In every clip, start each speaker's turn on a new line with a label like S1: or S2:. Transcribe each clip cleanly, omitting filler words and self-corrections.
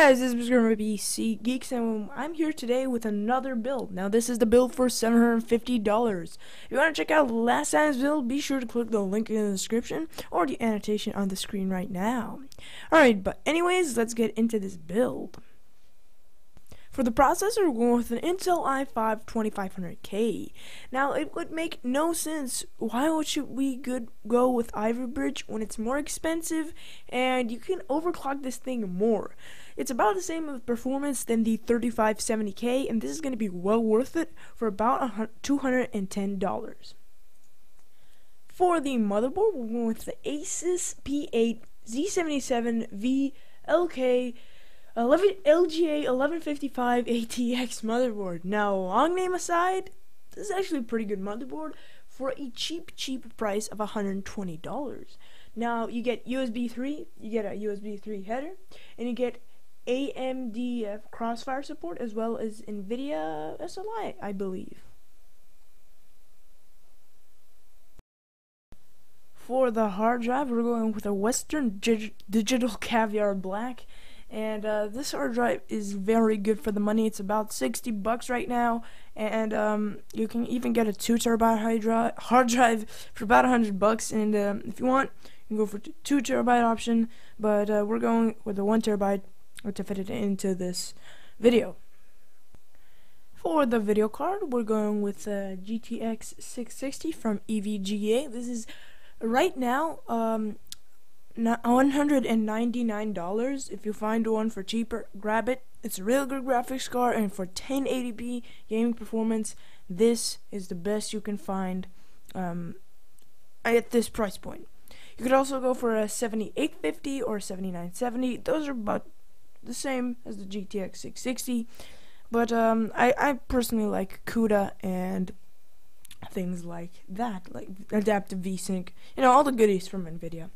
S1: Guys, this is going to be C Geeks, and I'm here today with another build. Now, this is the build for $750. If you want to check out last time's build, be sure to click the link in the description or the annotation on the screen right now. Alright, but anyways, let's get into this build. For the processor, we're going with an Intel i5 2500K. Now, it would make no sense. Why should we go with Ivy Bridge when it's more expensive and you can overclock this thing more? It's about the same of performance than the 3570K, and this is going to be well worth it for about $210. For the motherboard, we're going with the Asus P8 Z77V LK LGA 1155 ATX motherboard. Now, long name aside, this is actually a pretty good motherboard for a cheap price of $120. Now, you get USB 3, you get a USB 3 header, and you get AMD Crossfire support as well as NVIDIA SLI, I believe. For the hard drive, we're going with a Western Digital Caviar Black. And this hard drive is very good for the money. It's about $60 right now, and you can even get a 2 terabyte hard drive for about $100. And if you want, you can go for 2 terabyte option. But we're going with a 1 terabyte to fit it into this video. For the video card, we're going with a GTX 660 from EVGA. This is right now $199. If you find one for cheaper, grab it. It's a real good graphics card, and for 1080p gaming performance, this is the best you can find at this price point. You could also go for a 7850 or 7970. Those are about the same as the GTX 660, but I personally like CUDA and things like that, like adaptive VSync, all the goodies from NVIDIA.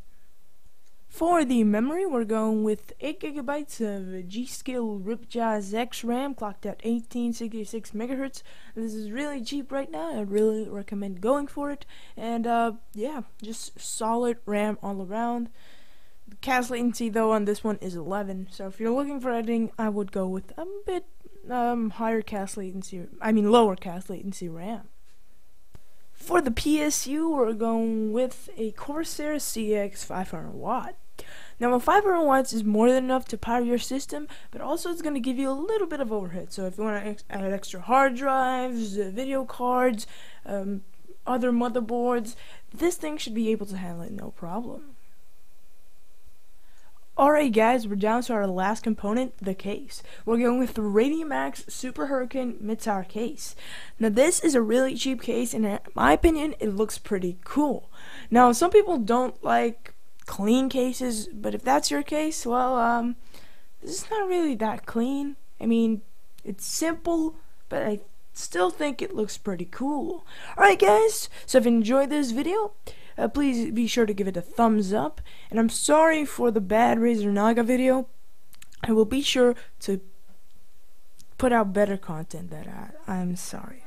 S1: For the memory, we're going with 8 gigabytes of G.Skill Ripjazz X RAM, clocked at 1866 megahertz. This is really cheap right now. I really recommend going for it. And yeah, just solid RAM all around. The CAS latency though on this one is 11. So if you're looking for editing, I would go with a bit lower CAS latency RAM. For the PSU, we're going with a Corsair CX 500 watt. Now, a 500 watts is more than enough to power your system, but also it's going to give you a little bit of overhead. So if you want to add extra hard drives, video cards, other motherboards, this thing should be able to handle it no problem. Alright guys, we're down to our last component, the case. We're going with the Radiamax Super Hurricane mid-tower case. Now this is a really cheap case, and in my opinion, it looks pretty cool. Now some people don't like clean cases, but if that's your case, well, this is not really that clean. I mean, it's simple, but I still think it looks pretty cool. Alright guys, so if you enjoyed this video, please be sure to give it a thumbs up, and I'm sorry for the bad Razer Naga video. I will be sure to put out better content than that. I'm sorry.